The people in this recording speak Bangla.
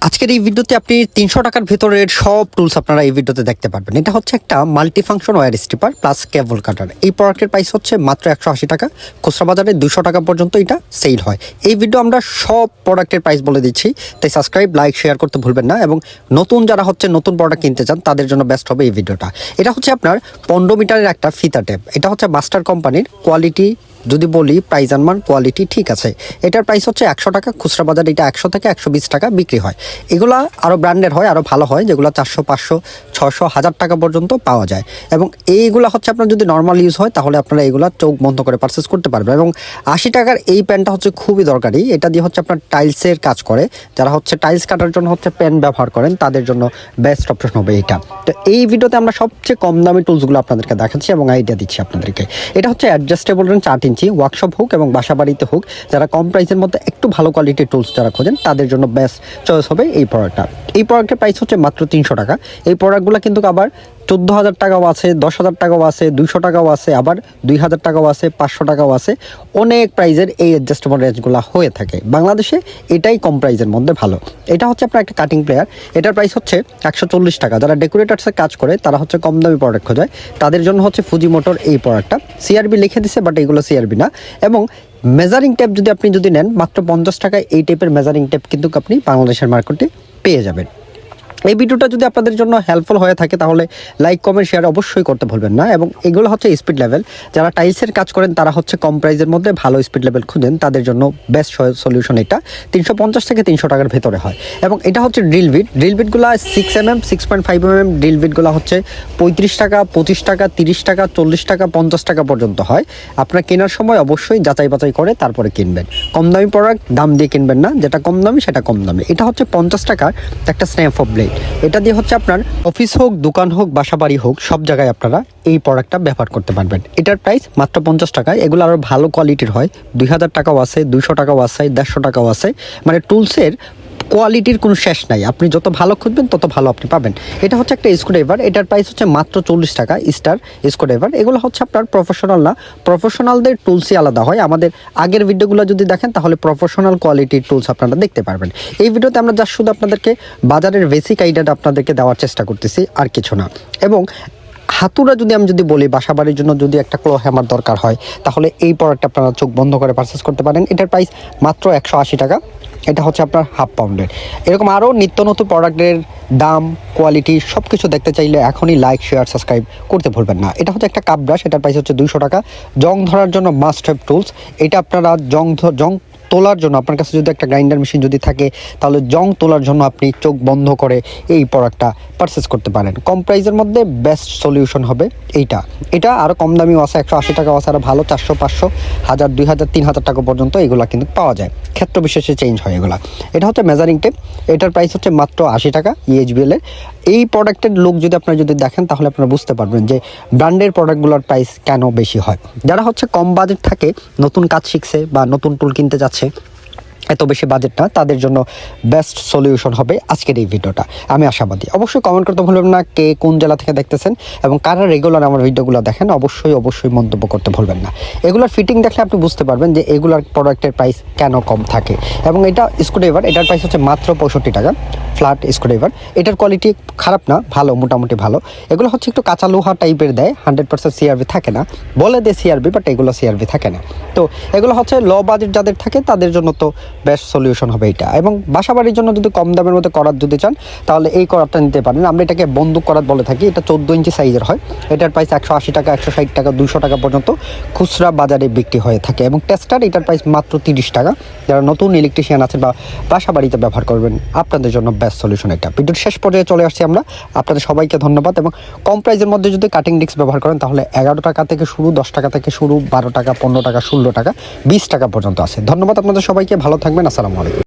আজকের এই ভিডিওতে আপনি 300 টাকার ভেতরের সব টুলস আপনারা এই ভিডিওতে দেখতে পারবেন। এটা হচ্ছে একটা multi function wire stripper plus cable cutter. এই প্রোডাক্টের প্রাইস হচ্ছে মাত্র 180 টাকা, খুচরা বাজারে 200 টাকা পর্যন্ত এটা সেল হয়। এই ভিডিও আমরা সব প্রোডাক্টের প্রাইস বলে দিচ্ছি, তাই সাবস্ক্রাইব, লাইক, শেয়ার করতে ভুলবেন না। এবং নতুন যারা হচ্ছে নতুন প্রোডাক্ট কিনতে চান তাদের জন্য বেস্ট হবে এই ভিডিওটা। এটা হচ্ছে আপনার 15 মিটারের একটা ফিতা টেপ। এটা হচ্ছে মাস্টার কোম্পানির কোয়ালিটি। যদি বলি প্রাইস আনমান কোয়ালিটি ঠিক আছে। এটার প্রাইস হচ্ছে 100 টাকা, খুচরা বাজারে এটা 100 থেকে 120 টাকা বিক্রি হয়। এগুলা আরও ব্র্যান্ডের হয়, আরও ভালো হয়, যেগুলো 400, 500, 600, 1000 টাকা পর্যন্ত পাওয়া যায়। এবং এইগুলো হচ্ছে আপনার যদি নর্মাল ইউজ হয় তাহলে আপনারা এগুলো চোখ বন্ধ করে পারচেস করতে পারবেন। এবং 80 টাকার এই প্যানটা হচ্ছে খুবই দরকারি। এটা দিয়ে হচ্ছে আপনার টাইলসের কাজ করে, যারা হচ্ছে টাইলস কাটার জন্য হচ্ছে প্যান ব্যবহার করেন তাদের জন্য বেস্ট অপশন হবে এটা। তো এই ভিডিওতে আমরা সবচেয়ে কম দামি টুলসগুলো আপনাদেরকে দেখাচ্ছি এবং আইডিয়া দিচ্ছি আপনাদেরকে। এটা হচ্ছে অ্যাডজাস্টেবল রেঞ্জ 8 ইঞ্চি, ওয়ার্কশপ হোক এবং বাসা বাড়িতে হোক, যারা কম প্রাইসের মধ্যে একটু ভালো কোয়ালিটির টুলস যারা খোঁজেন তাদের জন্য বেস্ট চয়েস হবে এই প্রোডাক্টটা। এই প্রোডাক্টের প্রাইস হচ্ছে মাত্র 300 টাকা। এই প্রোডাক্টগুলো কিন্তু আবার 14,000 টাকাও আছে, 10,000 টাকাও আছে, 200 টাকাও আছে, আবার 2,000 টাকাও আছে, 500 টাকাও আছে। অনেক প্রাইজের এই অ্যাডজাস্টেবল রেঞ্জগুলো হয়ে থাকে। বাংলাদেশে এটাই কম প্রাইজের মধ্যে ভালো। এটা হচ্ছে আপনার একটা কাটিং প্লেয়ার। এটার প্রাইস হচ্ছে 140 টাকা। যারা ডেকোরেটার্সের কাজ করে তারা হচ্ছে কম দামি প্রোডাক্ট খোঁজে, তাদের জন্য হচ্ছে ফুজি মোটর এই প্রোডাক্টটা। সিআরবি লিখে দিছে, বাট এগুলো সিআরবি না। এবং মেজারিং টেপ যদি নেন মাত্র 50 টাকায় এই টেপের মেজারিং টেপ কিন্তু আপনি বাংলাদেশের মার্কেটে পেয়ে যাবেন। এই ভিডিওটা যদি আপনাদের জন্য হেল্পফুল হয়ে থাকে তাহলে লাইক, কমেন্ট, শেয়ার অবশ্যই করতে ভুলবেন না। এবং এগুলো হচ্ছে স্পিড লেভেল। যারা টাইলসের কাজ করেন তারা হচ্ছে কম প্রাইসের মধ্যে ভালো স্পিড লেভেল খুঁজেন, তাদের জন্য বেস্ট সলিউশন এটা। 350 থেকে 300 টাকার ভেতরে হয়। এবং এটা হচ্ছে ড্রিল বিট। ড্রিল বিটগুলো 6mm, 6.5mm ড্রিল বিটগুলো হচ্ছে 35 টাকা, 25 টাকা, 30 টাকা, 40 টাকা, 50 টাকা পর্যন্ত হয়। আপনারা কেনার সময় অবশ্যই যাচাই বাছাই করে তারপরে কিনবেন। কম দামি প্রোডাক্ট দাম দিয়ে কিনবেন না, যেটা কম দামি সেটা কম দামি। এটা হচ্ছে 50 টাকার একটা স্ন্যাপ অফ ব্লেড। এটা দিয়ে হচ্ছে আপনার অফিস হোক, দোকান হোক, বাসা বাড়ি হোক, সব জায়গায় আপনারা এই প্রোডাক্টটা ব্যবহার করতে পারবেন। এটার প্রাইস মাত্র 50 টাকায়। এগুলো আরও ভালো কোয়ালিটির হয়, 2000 টাকাও আছে, 200 টাকাও আছে, 150 টাকাও আছে। মানে টুলসের কোয়ালিটির কোনো শেষ নাই। আপনি যত ভালো খুঁজবেন তত ভালো আপনি পাবেন। এটা হচ্ছে একটা স্ক্রুড্রাইভার। এটার প্রাইস হচ্ছে মাত্র 40 টাকা। Star screwdriver. এগুলো হচ্ছে আপনার প্রফেশনাল না, প্রফেশনালদের টুলসই আলাদা হয়। আমাদের আগের ভিডিওগুলো যদি দেখেন তাহলে প্রফেশনাল কোয়ালিটির টুলস আপনারা দেখতে পারবেন। এই ভিডিওতে আমরা যা শুধু আপনাদেরকে বাজারের বেসিক আইডিয়াটা আপনাদেরকে দেওয়ার চেষ্টা করতেছি, আর কিছু না। এবং হাতুড়া আমি যদি বলি, বাসা বাড়ির জন্য যদি একটা ক্লো হ্যামার দরকার হয় তাহলে এই প্রোডাক্টটা আপনারা চোখ বন্ধ করে পারচেস করতে পারেন। এটার প্রাইস মাত্র 180 টাকা। এটা হচ্ছে আপনার হাফ পাউন্ডের। এরকম আরও নিত্য নতুন প্রোডাক্টের দাম, কোয়ালিটি সব কিছু দেখতে চাইলে এখনই লাইক, শেয়ার, সাবস্ক্রাইব করতে ভুলবেন না। এটা হচ্ছে একটা কাপ ব্রাশ। এটার প্রাইস হচ্ছে 200 টাকা। জং ধরার জন্য মাস্ট হ্যাভ টুলস। এটা আপনারা জং তোলার জন্য আপনার কাছে যদি একটা গ্রাইন্ডার মেশিন যদি থাকে তাহলে জং তোলার জন্য আপনি চোখ বন্ধ করে এই প্রোডাক্টটা পারচেস করতে পারেন। কম প্রাইসের মধ্যে বেস্ট সলিউশন হবে এইটা। এটা আরও কম দামিও আছে, 180 টাকাও আছে, আরও ভালো 400, 500, 1000, 2000, 3000 টাকা পর্যন্ত এগুলো কিন্তু পাওয়া যায়। ক্ষেত্র বিশেষে চেঞ্জ হয় এগুলো। এটা হচ্ছে মেজারিং টেপ। এটার প্রাইস হচ্ছে মাত্র 80 টাকা EHBL এর। এই প্রোডাক্টের লুক যদি আপনারা দেখেন তাহলে আপনারা বুঝতে পারবেন যে ব্র্যান্ডের প্রোডাক্টগুলোর প্রাইস কেন বেশি হয়। যারা হচ্ছে কম বাজেট থাকে, নতুন কাজ শিখছে বা নতুন টুল কিনতে যাচ্ছে, এত বেশি বাজেট না, তাদের জন্য বেস্ট সলিউশন হবে আজকের এই ভিডিওটা, আমি আশাবাদী। অবশ্যই কমেন্ট করতে ভুলবেন না কে কোন জেলা থেকে দেখতেছেন এবং কারা রেগুলার আমার ভিডিওগুলো দেখেন। অবশ্যই মন্তব্য করতে ভুলবেন না। এগুলোর ফিটিং দেখলে আপনি বুঝতে পারবেন যে এগুলোর প্রোডাক্টের প্রাইস কেন কম থাকে। এবং এটা স্ক্রুড্রাইভার। এটার প্রাইস হচ্ছে মাত্র 65 টাকা। Flat screwdriver. এটার কোয়ালিটি খারাপ না, ভালো, মোটামুটি ভালো। এগুলো হচ্ছে একটু কাঁচা লোহা টাইপের দেয়, 100% সিআরবি থাকে না। বলে দেয় সিআরবি, বাট এগুলো সিআরবি থাকে না। তো এগুলো হচ্ছে লো বাজেট যাদের থাকে তাদের জন্য তো বেস্ট সলিউশন হবে এটা। এবং বাসা বাড়ির জন্য যদি কম দামের মধ্যে করাত যদি চান তাহলে এই করাতটা নিতে পারেন। আমরা এটাকে বন্দুক করাত বলে থাকি। এটা 14 ইঞ্চি সাইজের হয়। এটার প্রাইস 180 টাকা, 160 টাকা, 200 টাকা পর্যন্ত খুচরা বাজারে বিক্রি হয়ে থাকে। এবং টেস্টার, এটার প্রাইস মাত্র 30 টাকা। যারা নতুন ইলেকট্রিশিয়ান আছেন বা বাসা বাড়িতে ব্যবহার করবেন আপনাদের জন্য বেস্ট সলিউশন এটা। ভিডিওর শেষ পর্যায়ে চলে আসছি আমরা। আপনাদের সবাইকে ধন্যবাদ। এবং কম প্রাইসের মধ্যে যদি কাটিং ডিস্ক ব্যবহার করেন তাহলে 11 টাকা থেকে শুরু, 10 টাকা থেকে শুরু, 12 টাকা, 15 টাকা, 16 টাকা, 20 টাকা পর্যন্ত আছে। ধন্যবাদ আপনাদের সবাইকে। ভালো থাকবেন। আসসালামু আলাইকুম।